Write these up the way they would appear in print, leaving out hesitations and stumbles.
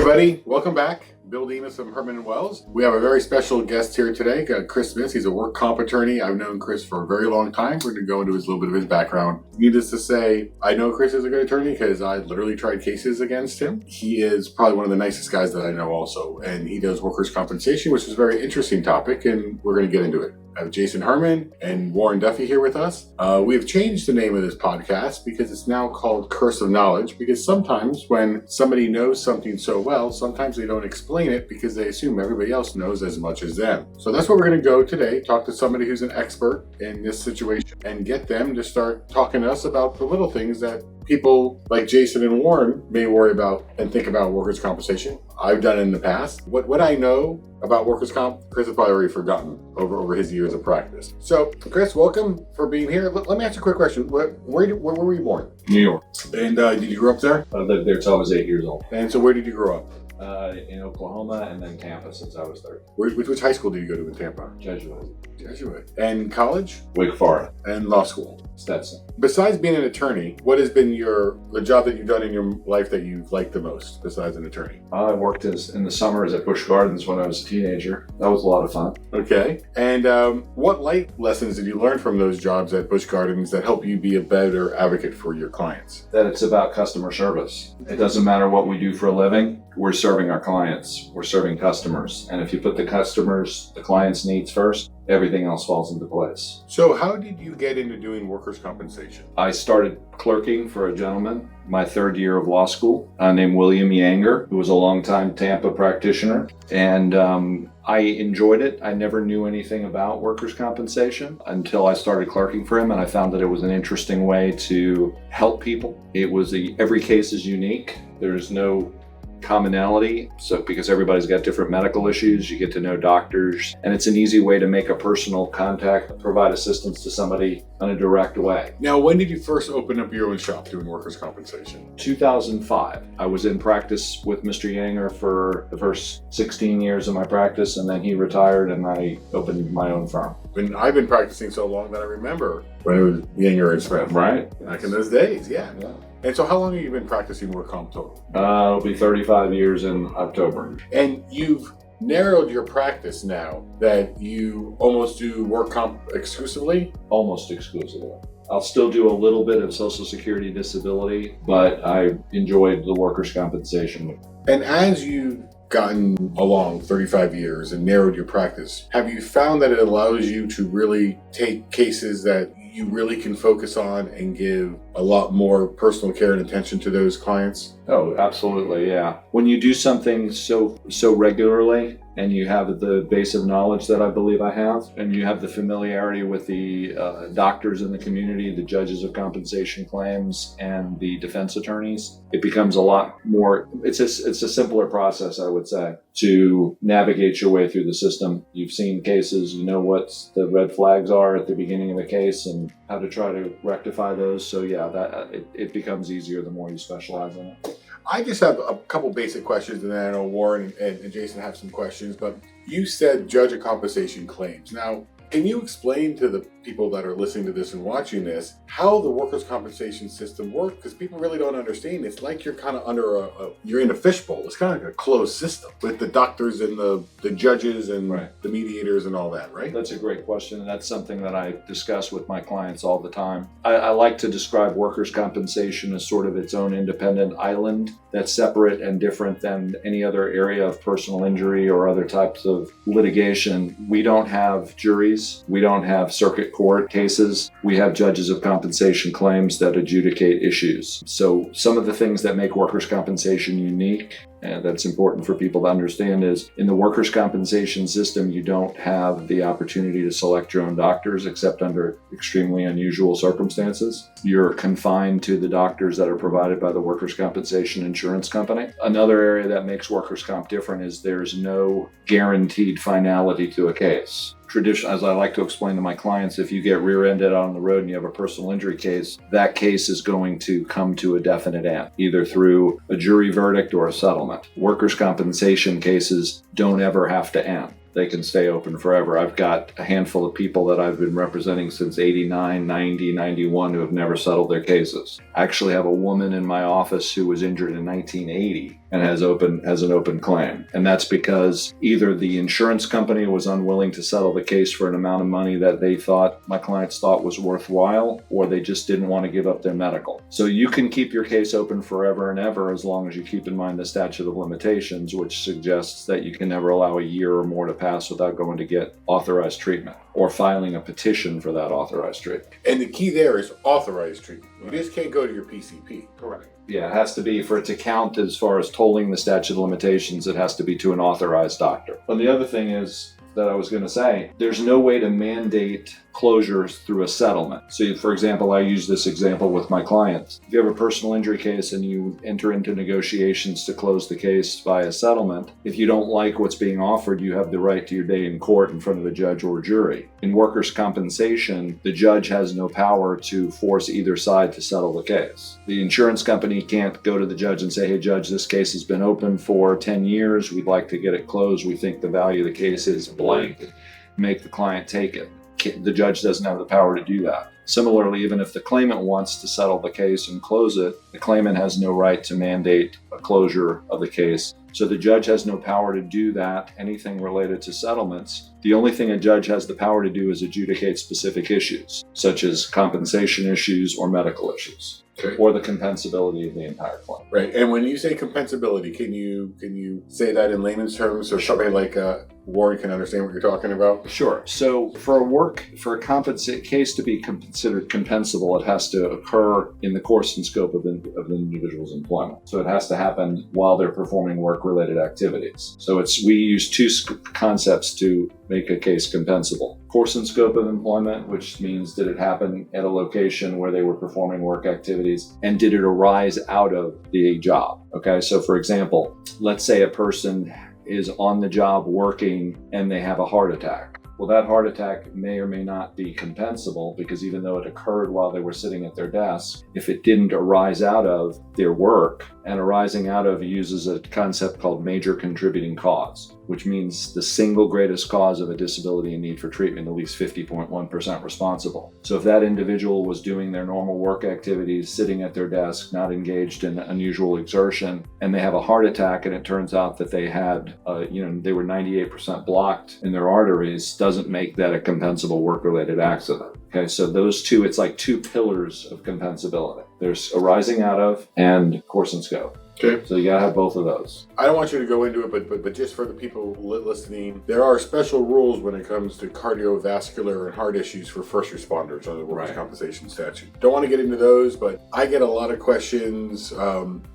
everybody, welcome back. Bill Demas from Herman Wells. We have a very special guest here today, Chris Smith. He's a work comp attorney. I've known Chris for a very long time. We're going to go into a little bit of his background. Needless to say, I know Chris is a good attorney because I literally tried cases against him. He is probably one of the nicest guys that I know also, and he does workers' compensation, which is a very interesting topic, and we're going to get into it. I have Jason Herman and Warren Duffy here with us. We have changed the name of this podcast because it's now called Curse of Knowledge, because sometimes when somebody knows something so well, sometimes they don't explain it because they assume everybody else knows as much as them. So that's where we're going to go today, talk to somebody who's an expert in this situation and get them to start talking to us about the little things that people like Jason and Warren may worry about and think about workers' compensation. I've done it in the past. What I know about workers' comp, Chris has probably already forgotten over his years of practice. So, Chris, welcome for being here. Let me ask you a quick question. Where were you born? New York. And did you grow up there? I lived there till I was 8 years old. And so where did you grow up? In Oklahoma and then Tampa since I was 30. Which high school did you go to in Tampa? Jesuit. And college? Wake Forest. And law school? Stetson. Besides being an attorney, what has been the job that you've done in your life that you've liked the most besides an attorney? I worked in the summers at Busch Gardens when I was a teenager. That was a lot of fun. Okay. And what life lessons did you learn from those jobs at Busch Gardens that help you be a better advocate for your clients? That it's about customer service. It doesn't matter what we do for a living. We're serving our clients. We're serving customers. And if you put the client's needs first, everything else falls into place. So how did you get into doing workers' compensation? I started clerking for a gentleman my third year of law school named William Yanger, who was a longtime Tampa practitioner. And I enjoyed it. I never knew anything about workers' compensation until I started clerking for him, and I found that it was an interesting way to help people. Every case is unique. There's no commonality, so because everybody's got different medical issues, you get to know doctors, and it's an easy way to make a personal contact, provide assistance to somebody in a direct way. Now, when did you first open up your own shop doing workers' compensation? 2005. I was in practice with Mr. Yanger for the first 16 years of my practice, and then he retired and I opened my own firm. And I've been practicing so long that I remember when it was Yanger and Smith. Right. Back in those days, yeah. And so how long have you been practicing work comp total? It'll be 35 years in October. And you've narrowed your practice now that you almost do work comp exclusively? Almost exclusively. I'll still do a little bit of Social Security disability, but I enjoyed the workers' compensation. And as you've gotten along 35 years and narrowed your practice, have you found that it allows you to really take cases that you really can focus on and give a lot more personal care and attention to those clients? Oh, absolutely, yeah. When you do something so regularly, and you have the base of knowledge that I believe I have, and you have the familiarity with the doctors in the community, the judges of compensation claims, and the defense attorneys, it becomes a lot more, it's a simpler process, I would say, to navigate your way through the system. You've seen cases, you know what the red flags are at the beginning of a case and how to try to rectify those. So yeah, it becomes easier the more you specialize in it. I just have a couple basic questions, and then I know Warren and Jason have some questions, but you said judge of compensation claims. Now, can you explain to the people that are listening to this and watching this how the workers' compensation system works? Because people really don't understand. It's like you're kind of under you're in a fishbowl. It's kind of like a closed system with the doctors and the judges and the mediators and all that, right? That's a great question, and that's something that I discuss with my clients all the time. I like to describe workers' compensation as sort of its own independent island that's separate and different than any other area of personal injury or other types of litigation. We don't have juries. We don't have circuit court cases. We have judges of compensation claims that adjudicate issues. So some of the things that make workers' compensation unique and that's important for people to understand is in the workers' compensation system, you don't have the opportunity to select your own doctors except under extremely unusual circumstances. You're confined to the doctors that are provided by the workers' compensation insurance company. Another area that makes workers' comp different is there's no guaranteed finality to a case. Tradition, as I like to explain to my clients, if you get rear-ended on the road and you have a personal injury case, that case is going to come to a definite end, either through a jury verdict or a settlement. Workers' compensation cases don't ever have to end. They can stay open forever. I've got a handful of people that I've been representing since 89, 90, 91 who have never settled their cases. I actually have a woman in my office who was injured in 1980 and has an open claim. And that's because either the insurance company was unwilling to settle the case for an amount of money that my clients thought was worthwhile, or they just didn't want to give up their medical. So you can keep your case open forever and ever as long as you keep in mind the statute of limitations, which suggests that you can never allow a year or more to pass without going to get authorized treatment or filing a petition for that authorized treatment. And the key there is authorized treatment. You just can't go to your PCP. Correct. Yeah, it has to be, for it to count as far as tolling the statute of limitations, it has to be to an authorized doctor. And the other thing is that I was going to say, there's no way to mandate closures through a settlement. So, for example, I use this example with my clients. If you have a personal injury case and you enter into negotiations to close the case via settlement, if you don't like what's being offered, you have the right to your day in court in front of a judge or jury. In workers' compensation, the judge has no power to force either side to settle the case. The insurance company can't go to the judge and say, hey, judge, this case has been open for 10 years. We'd like to get it closed. We think the value of the case is blank. Make the client take it. The judge doesn't have the power to do that. Similarly, even if the claimant wants to settle the case and close it, the claimant has no right to mandate a closure of the case. So the judge has no power to do that, anything related to settlements. The only thing a judge has the power to do is adjudicate specific issues, such as compensation issues or medical issues. Okay. Or the compensability of the entire claim. Right. And when you say compensability, can you say that in layman's terms so somebody like Warren can understand what you're talking about? Sure. So for a case to be considered compensable, it has to occur in the course and scope of the individual's employment. So it has to happen while they're performing work-related activities. So we use two concepts to make a case compensable. Course and scope of employment, which means did it happen at a location where they were performing work activities, and did it arise out of the job? Okay, so for example, let's say a person is on the job working and they have a heart attack. Well, that heart attack may or may not be compensable because even though it occurred while they were sitting at their desk, if it didn't arise out of their work, and arising out of uses a concept called major contributing cause, which means the single greatest cause of a disability and need for treatment, at least 50.1% responsible. So if that individual was doing their normal work activities, sitting at their desk, not engaged in unusual exertion, and they have a heart attack and it turns out that they had, they were 98% blocked in their arteries, doesn't make that a compensable work-related accident. Okay, so those two, it's like two pillars of compensability. There's arising out of and course and scope. Okay. So you gotta have both of those. I don't want you to go into it, but just for the people listening, there are special rules when it comes to cardiovascular and heart issues for first responders under the Workers' Compensation statute. Don't want to get into those, but I get a lot of questions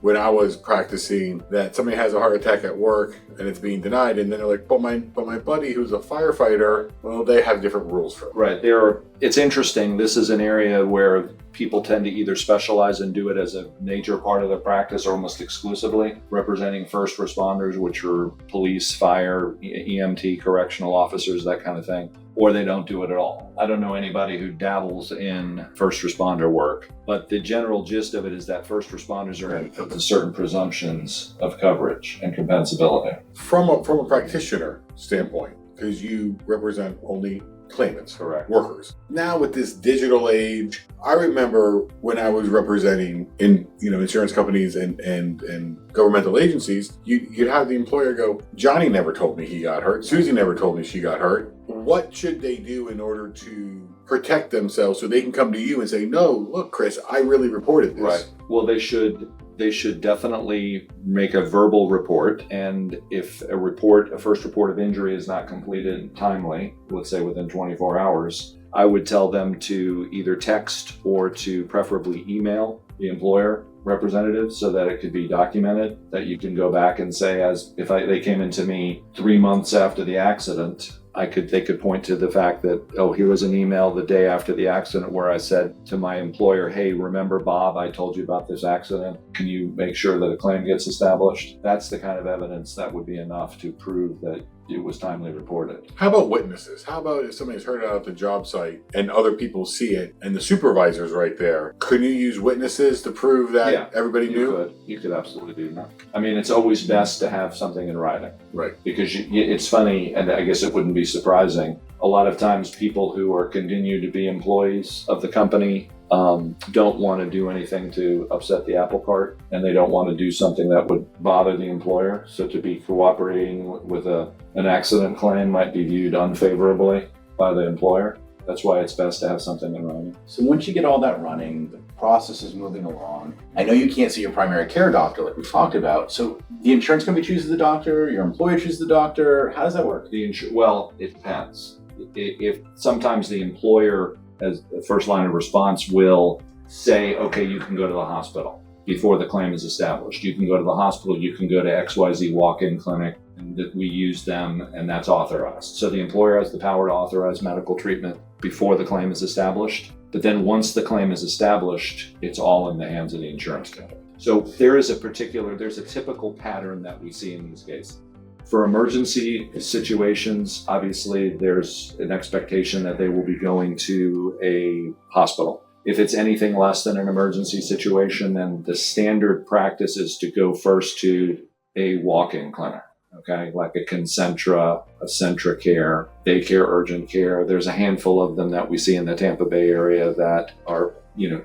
when I was practicing that somebody has a heart attack at work and it's being denied, and then they're like, but my buddy who's a firefighter, well, they have different rules for it. Right. It's interesting. This is an area where people tend to either specialize and do it as a major part of their practice or almost exclusively, representing first responders, which are police, fire, EMT, correctional officers, that kind of thing, or they don't do it at all. I don't know anybody who dabbles in first responder work, but the general gist of it is that first responders are entitled to certain presumptions of coverage and compensability. From a practitioner standpoint, because you represent only claimants, correct, workers. Now with this digital age, I remember when I was representing in insurance companies and governmental agencies, you'd have the employer go, Johnny never told me he got hurt, Susie never told me she got hurt. What should they do in order to protect themselves so they can come to you and say, no, look, Chris, I really reported this? Right. Well, they should definitely make a verbal report, and if a first report of injury is not completed timely, let's say within 24 hours, I would tell them to either text or to preferably email the employer representative so that it could be documented, that you can go back and say, as if they came into me 3 months after the accident, they could point to the fact that, here was an email the day after the accident where I said to my employer, hey, remember Bob, I told you about this accident. Can you make sure that a claim gets established? That's the kind of evidence that would be enough to prove that it was timely reported. How about witnesses? How about if somebody's heard it out at the job site and other people see it and the supervisor's right there? Couldn't you use witnesses to prove that everybody knew? You could absolutely do that. I mean, it's always best to have something in writing. Right. Because it's funny, and I guess it wouldn't be surprising, a lot of times people who continue to be employees of the company don't want to do anything to upset the apple cart, and they don't want to do something that would bother the employer. So to be cooperating with an accident claim might be viewed unfavorably by the employer. That's why it's best to have something in writing. So once you get all that running, the process is moving along. I know you can't see your primary care doctor like we talked about. So the insurance company chooses the doctor, your employer chooses the doctor. How does that work? Well, it depends. If sometimes the employer, as the first line of response, will say, okay, you can go to the hospital before the claim is established. You can go to the hospital, you can go to XYZ walk-in clinic, and that we use them, and that's authorized. So the employer has the power to authorize medical treatment before the claim is established. But then once the claim is established, it's all in the hands of the insurance company. So there's a typical pattern that we see in these cases. For emergency situations, obviously there's an expectation that they will be going to a hospital. If it's anything less than an emergency situation, then the standard practice is to go first to a walk-in clinic. Okay, like a Concentra, a Centracare, daycare, urgent care. There's a handful of them that we see in the Tampa Bay area that are,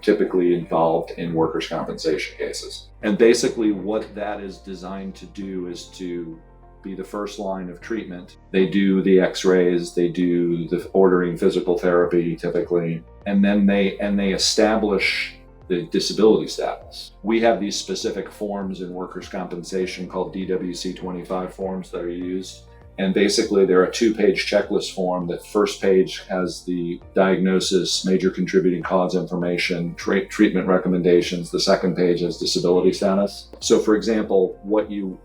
typically involved in workers' compensation cases. And basically what that is designed to do is to be the first line of treatment. They do the x-rays, they do the ordering physical therapy typically, and then they establish the disability status. We have these specific forms in workers' compensation called DWC-25 forms that are used. And basically they're a 2-page checklist form. The first page has the diagnosis, major contributing cause information, treatment recommendations. The second page has disability status. So for example,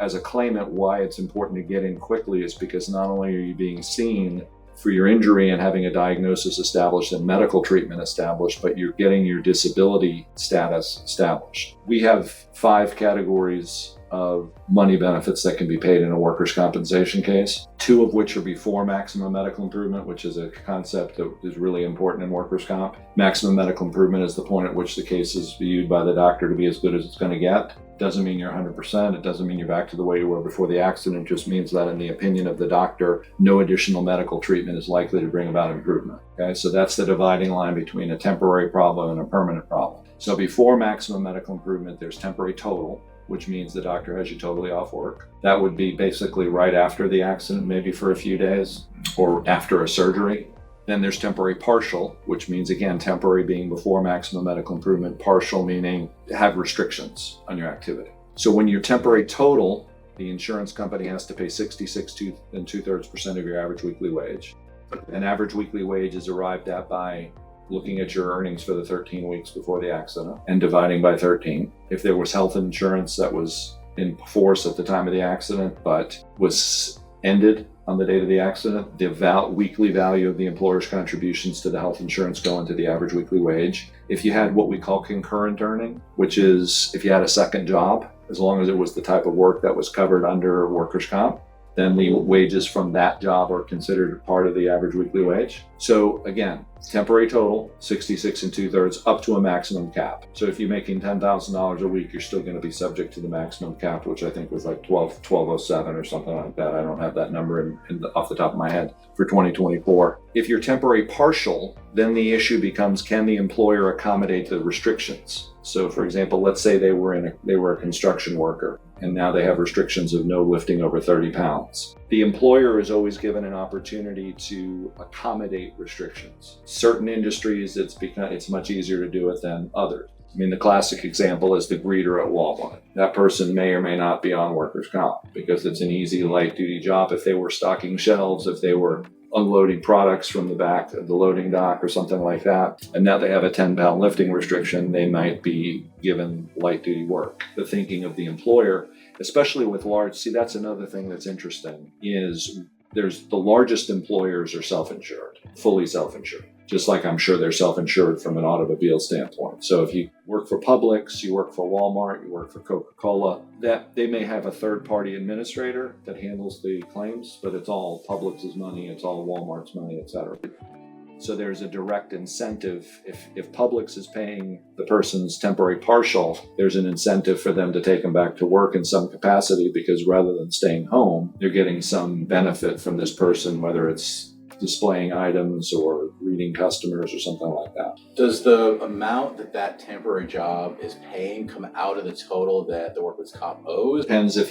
as a claimant, why it's important to get in quickly is because not only are you being seen for your injury and having a diagnosis established and medical treatment established, but you're getting your disability status established. We have 5 categories of money benefits that can be paid in a workers' compensation case, 2 of which are before maximum medical improvement, which is a concept that is really important in workers' comp. Maximum medical improvement is the point at which the case is viewed by the doctor to be as good as it's going to get. Doesn't mean you're 100%. It doesn't mean you're back to the way you were before the accident. It just means that in the opinion of the doctor, no additional medical treatment is likely to bring about improvement. Okay, so that's the dividing line between a temporary problem and a permanent problem. So before maximum medical improvement, there's temporary total, which means the doctor has you totally off work. That would be basically right after the accident, maybe for a few days, or after a surgery. Then there's temporary partial, which means, again, temporary being before maximum medical improvement, partial meaning have restrictions on your activity. So when you're temporary total, the insurance company has to pay 66 2/3% of your average weekly wage. An average weekly wage is arrived at by looking at your earnings for the 13 weeks before the accident and dividing by 13. If there was health insurance that was in force at the time of the accident but was ended on the date of the accident, the weekly value of the employer's contributions to the health insurance go into the average weekly wage. If you had what we call concurrent earning, which is if you had a second job, as long as it was the type of work that was covered under workers' comp, then the wages from that job are considered part of the average weekly wage. So again, temporary total, 66 2/3 up to a maximum cap. So if you're making $10,000 a week, you're still going to be subject to the maximum cap, which I think was like 1207 or something like that. I don't have that number off the top of my head for 2024. If you're temporary partial, then the issue becomes, can the employer accommodate the restrictions? So for example, let's say they were a construction worker, and now they have restrictions of no lifting over 30 pounds. The employer is always given an opportunity to accommodate restrictions. Certain industries, it's much easier to do it than others. I mean, the classic example is the greeter at Walmart. That person may or may not be on workers' comp because it's an easy, light-duty job. If they were stocking shelves, if they were unloading products from the back of the loading dock or something like that, and now they have a 10-pound lifting restriction, they might be given light-duty work. The thinking of the employer, especially with that's another thing that's interesting, is there's the largest employers are self-insured, fully self-insured. Just like I'm sure they're self-insured from an automobile standpoint. So if you work for Publix, you work for Walmart, you work for Coca-Cola, that they may have a third-party administrator that handles the claims, but it's all Publix's money, it's all Walmart's money, etc. So there's a direct incentive. If Publix is paying the person's temporary partial, there's an incentive for them to take them back to work in some capacity, because rather than staying home, they're getting some benefit from this person, whether it's displaying items or greeting customers or something like that. Does the amount that temporary job is paying come out of the total that the workers' comp owes? Depends if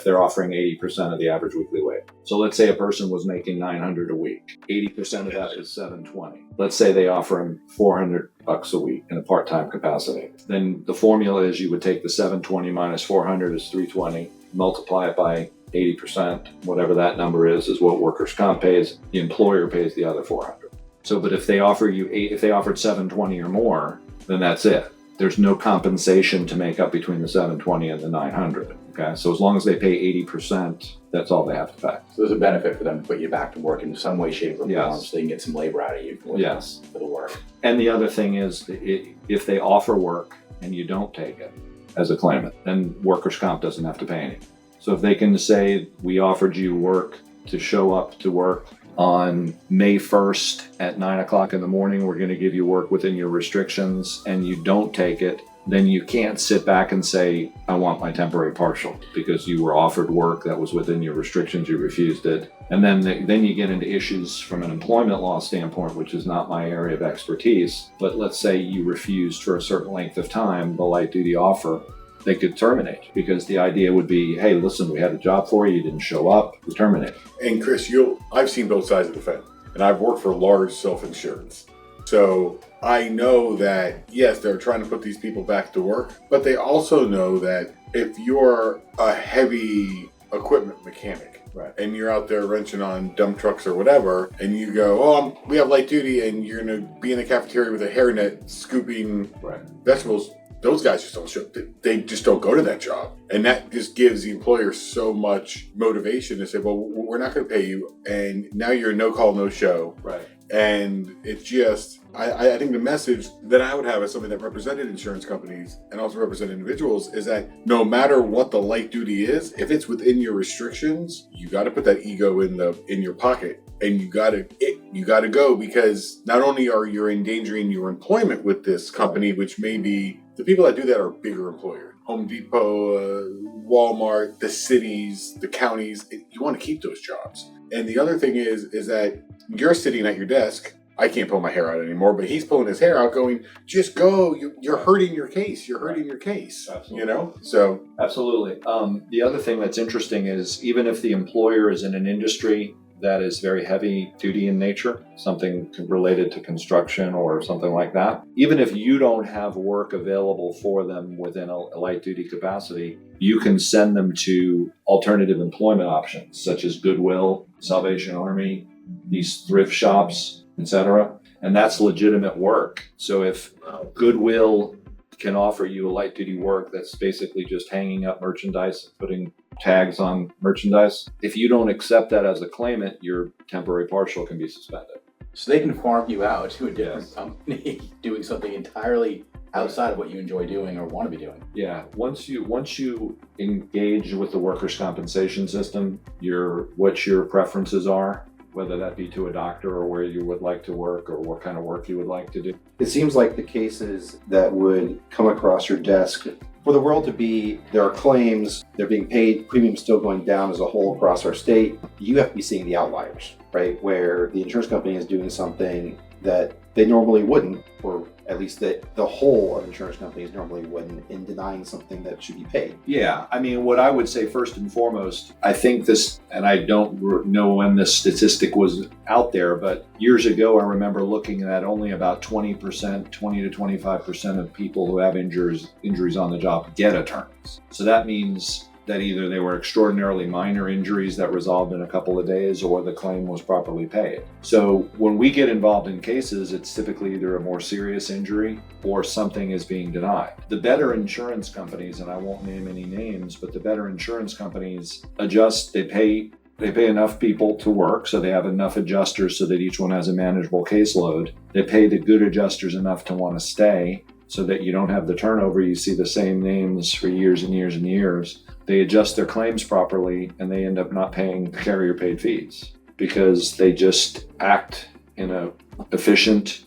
they're offering 80% of the average weekly wage. So let's say a person was making $900 a week. 80% of that is $720. Let's say they offer them $400 a week in a part-time capacity. Then the formula is you would take the $720 minus $400 is $320, multiply it by 80%, whatever that number is what workers' comp pays. The employer pays the other $400. So, but if they offered $720 or more, then that's it. There's no compensation to make up between the $720 and the $900. Okay, so as long as they pay 80%, that's all they have to pay. So there's a benefit for them to put you back to work in some way, shape, or form, Yes. so they can get some labor out of you for, Yes. for the work. And the other thing is, if they offer work and you don't take it as a claimant, then workers' comp doesn't have to pay anything. So if they can say, we offered you work to show up to work on May 1st at 9 o'clock in the morning, we're going to give you work within your restrictions, and you don't take it, then you can't sit back and say, I want my temporary partial, because you were offered work that was within your restrictions, you refused it. And then you get into issues from an employment law standpoint, which is not my area of expertise. But let's say you refused for a certain length of time the light duty offer, they could terminate, because the idea would be, hey, listen, we had a job for you, you didn't show up, we terminate. And Chris, I've seen both sides of the fence, and I've worked for large self-insurance. So I know that, yes, they're trying to put these people back to work, but they also know that if you're a heavy equipment mechanic, Right. and you're out there wrenching on dump trucks or whatever, and you go, we have light duty, and you're going to be in the cafeteria with a hairnet scooping Right. vegetables, those guys just don't show up. They just don't go to that job. And that just gives the employer so much motivation to say, well, we're not going to pay you. And now you're a no call, no show. Right. And it's just, I think the message that I would have as somebody that represented insurance companies and also represented individuals is that no matter what the light duty is, if it's within your restrictions, you got to put that ego in your pocket. And you gotta go, because not only are you endangering your employment with this company, which may be, the people that do that are bigger employers. Home Depot, Walmart, the cities, the counties, you want to keep those jobs. And the other thing is that you're sitting at your desk. I can't pull my hair out anymore, but he's pulling his hair out going, just go, you're hurting your case. You're hurting your case, Absolutely. So. Absolutely. The other thing that's interesting is, even if the employer is in an industry that is very heavy duty in nature, something related to construction or something like that, even if you don't have work available for them within a light duty capacity, you can send them to alternative employment options, such as Goodwill, Salvation Army, these thrift shops, etc. And that's legitimate work. So if Goodwill can offer you a light duty work that's basically just hanging up merchandise, putting tags on merchandise, if you don't accept that as a claimant, your temporary partial can be suspended. So they can farm you out to a different Yes. company doing something entirely outside of what you enjoy doing or want to be doing. Yeah, once you engage with the workers' compensation system, what your preferences are, whether that be to a doctor or where you would like to work or what kind of work you would like to do. It seems like the cases that would come across your desk, for the world to be, there are claims, they're being paid, premiums still going down as a whole across our state. You have to be seeing the outliers, right? Where the insurance company is doing something that they normally wouldn't, or at least the whole of insurance companies normally wouldn't, in denying something that should be paid. Yeah, I mean, what I would say first and foremost, I think this, and I don't know when this statistic was out there, but years ago I remember looking at only about 20 to 25% of people who have injuries on the job get attorneys. So that means that either they were extraordinarily minor injuries that resolved in a couple of days, or the claim was properly paid. So when we get involved in cases, it's typically either a more serious injury or something is being denied. The better insurance companies, and I won't name any names, but the better insurance companies adjust, they pay enough people to work, so they have enough adjusters so that each one has a manageable caseload. They pay the good adjusters enough to want to stay, so that you don't have the turnover. You see the same names for years and years and years. They adjust their claims properly, and they end up not paying carrier paid fees because they just act in a efficient,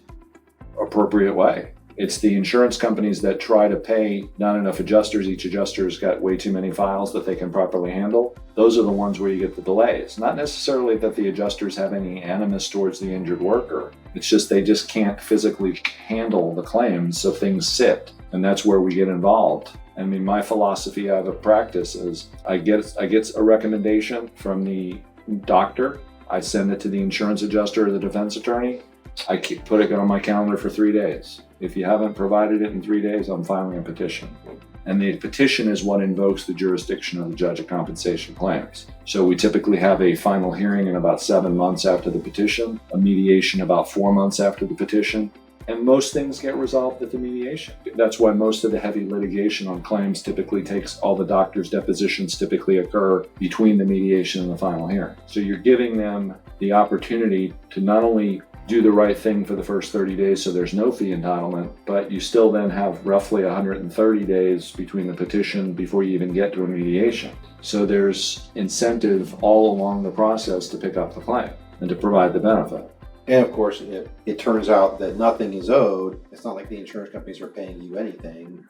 appropriate way. It's the insurance companies that try to pay not enough adjusters. Each adjuster's got way too many files that they can properly handle. Those are the ones where you get the delays. Not necessarily that the adjusters have any animus towards the injured worker. It's just they just can't physically handle the claims, so things sit. And that's where we get involved. I mean, my philosophy out of practice is I get a recommendation from the doctor. I send it to the insurance adjuster or the defense attorney. I put it on my calendar for 3 days. If you haven't provided it in 3 days, I'm filing a petition. And the petition is what invokes the jurisdiction of the judge of compensation claims. So we typically have a final hearing in about 7 months after the petition, a mediation about 4 months after the petition, and most things get resolved at the mediation. That's why most of the heavy litigation on claims typically takes, all the doctors' depositions typically occur between the mediation and the final hearing. So you're giving them the opportunity to not only do the right thing for the first 30 days so there's no fee entitlement, but you still then have roughly 130 days between the petition before you even get to a mediation. So there's incentive all along the process to pick up the claim and to provide the benefit. And of course, it turns out that nothing is owed. It's not like the insurance companies are paying you anything.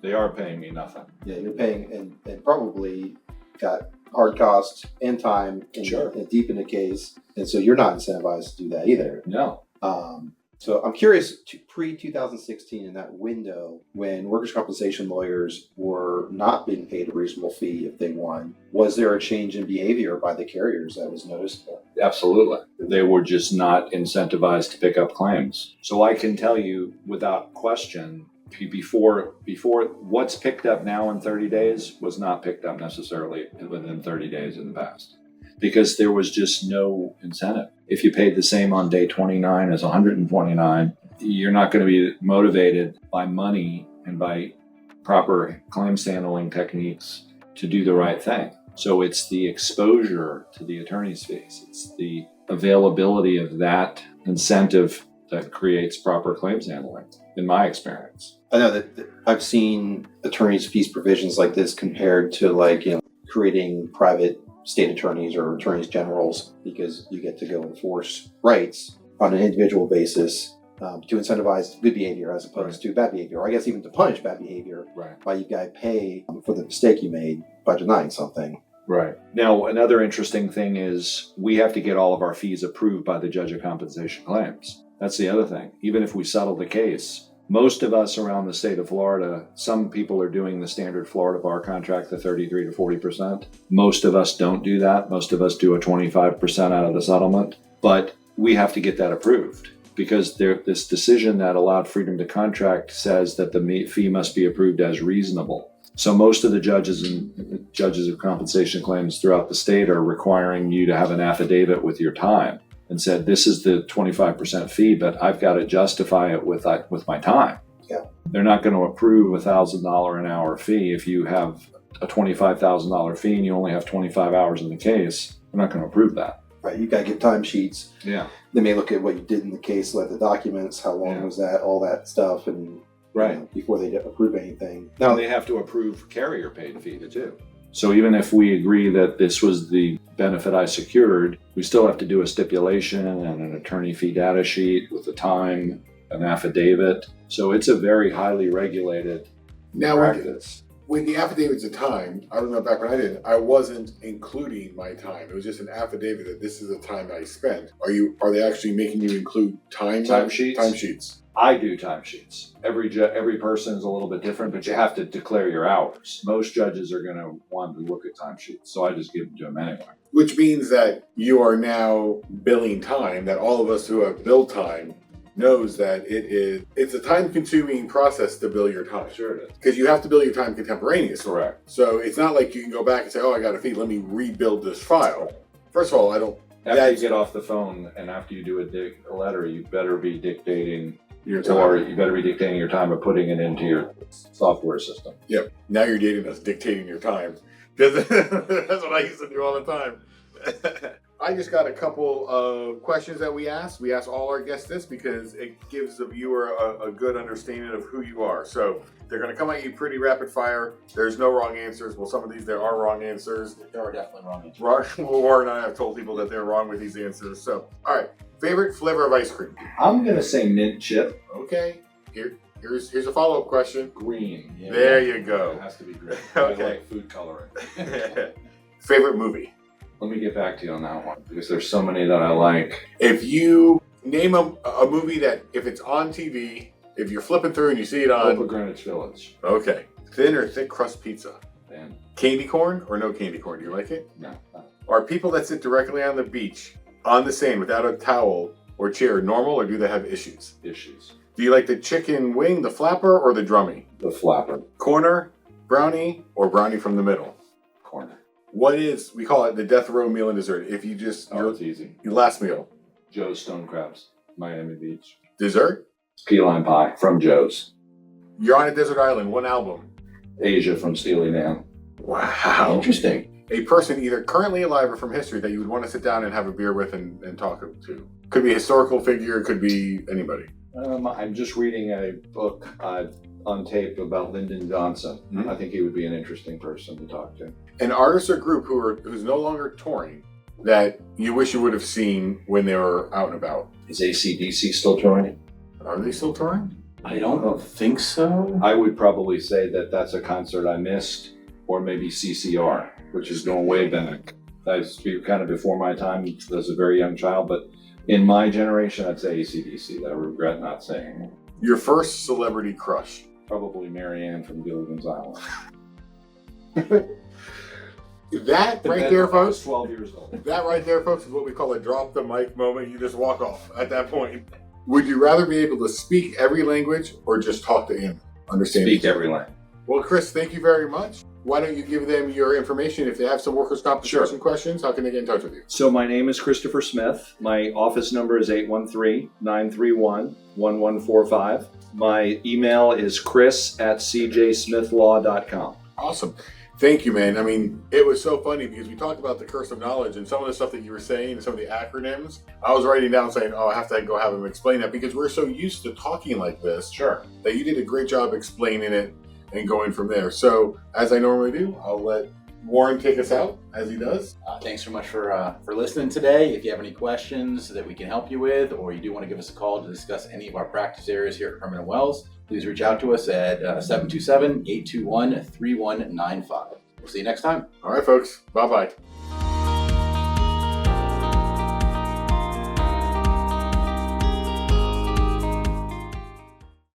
They are paying me nothing. Yeah, you're paying and probably got hard costs and time and deep in the case. And so you're not incentivized to do that either. No. So I'm curious, pre-2016 in that window when workers' compensation lawyers were not being paid a reasonable fee if they won, was there a change in behavior by the carriers that was noticeable? Absolutely. They were just not incentivized to pick up claims. So I can tell you without question, before what's picked up now in 30 days was not picked up necessarily within 30 days in the past, because there was just no incentive. If you paid the same on day 29 as 129, you're not going to be motivated by money and by proper claims handling techniques to do the right thing. So it's the exposure to the attorney's fees. It's the availability of that incentive that creates proper claims handling, in my experience. I know that I've seen attorneys' fees provisions like this compared to creating private state attorneys or attorneys generals, because you get to go enforce rights on an individual basis to incentivize good behavior as opposed to bad behavior, or I guess even to punish bad behavior by you guys pay for the mistake you made by denying something. Right. Now, another interesting thing is we have to get all of our fees approved by the judge of compensation claims. That's the other thing. Even if we settle the case, most of us around the state of Florida, some people are doing the standard Florida bar contract, the 33 to 40%. Most of us don't do that. Most of us do a 25% out of the settlement. But we have to get that approved because this decision that allowed freedom to contract says that the fee must be approved as reasonable. So most of the judges of compensation claims throughout the state are requiring you to have an affidavit with your time and said, this is the 25% fee, but I've got to justify it with my time. Yeah. They're not going to approve a $1,000 an hour fee if you have a $25,000 fee and you only have 25 hours in the case. They're not going to approve that. Right, you got to get timesheets. Yeah. They may look at what you did in the case, like the documents, how long was that, all that stuff, and before they approve anything. Now they have to approve carrier paid fee too. So even if we agree that this was the benefit I secured, we still have to do a stipulation and an attorney fee data sheet with the time, an affidavit. So it's a very highly regulated practice. With the affidavits of time, I remember back when I did it, I wasn't including my time. It was just an affidavit that this is the time I spent. Are they actually making you include timesheets? Timesheets. I do timesheets. Every person is a little bit different, but you have to declare your hours. Most judges are going to want to look at timesheets, so I just give them to them anyway. Which means that you are now billing time, that all of us who have billed time knows that it's a time-consuming process to bill your time. Sure it is. Because you have to bill your time contemporaneously. Correct. So it's not like you can go back and say, oh, I got a fee, let me rebuild this file. First of all, I don't... After you get off the phone and after you do a letter, you better be dictating your time. Or you better be dictating your time or putting it into your software system. Yep. Now you're dating us, dictating your time. Because that's what I used to do all the time. I just got a couple of questions that we asked. We ask all our guests this because it gives the viewer a good understanding of who you are. So they're going to come at you pretty rapid fire. There's no wrong answers. Well, some of these there are wrong answers. There are definitely wrong answers. Warren and I have told people that they're wrong with these answers. So, all right. Favorite flavor of ice cream? I'm going to say mint chip. Okay. Here's a follow-up question. Green. Yeah. There you It go. has to be green. Okay. I like food coloring. Favorite movie? Let me get back to you on that one because there's so many that I like. If you name a movie that if it's on TV, if you're flipping through and you see it Hope of on, Greenwich Village. okay. Thin or thick crust pizza? And Candy corn or no candy corn? Do you like it? no, Are people that sit directly on the beach, on the sand without a towel or chair normal, or do they have issues? issues. Do you like the chicken wing, the flapper, or the drummy? The flapper Corner, brownie, or brownie from the middle? corner. What is, we call it the death row meal and dessert. If you just, Oh, it's easy. your last meal. Joe's Stone Crabs, Miami Beach. Dessert? Key lime pie from Joe's. You're on a desert island, one album. Asia from Steely Dan. Wow. Interesting. A person either currently alive or from history that you would want to sit down and have a beer with and talk to. Could be a historical figure, could be anybody. I'm just reading a book on tape about Lyndon Johnson. Mhm. I think he would be an interesting person to talk to. An artist or group who's no longer touring that you wish you would have seen when they were out and about. Is AC/DC still touring? Are they still touring? I don't think so. I would probably say that that's a concert I missed, or maybe CCR, which is going way back. That's kind of before my time as a very young child, but in my generation, I'd say AC/DC. That I regret not saying. Your first celebrity crush. Probably Mary Ann from Gilligan's Island. That right there, I was folks. 12 years old. That right there, folks, is what we call a drop the mic moment. You just walk off at that point. Would you rather be able to speak every language or just talk to him? Understand? Speak every language. Well, Chris, thank you very much. Why don't you give them your information if they have some workers' compensation questions? How can they get in touch with you? So my name is Christopher Smith. My office number is 813-931-1145. My email is chris@cjsmithlaw.com. Awesome. Thank you, man. I mean, it was so funny because we talked about the curse of knowledge and some of the stuff that you were saying and some of the acronyms. I was writing down saying, oh, I have to go have him explain that because we're so used to talking like this. Sure. That you did a great job explaining it and going from there. So, as I normally do, I'll let Warren take us out as he does. Thanks so much for listening today. If you have any questions that we can help you with, or you do want to give us a call to discuss any of our practice areas here at Herman Wells, please reach out to us at 727-821-3195. We'll see you next time. All right, folks. Bye-bye.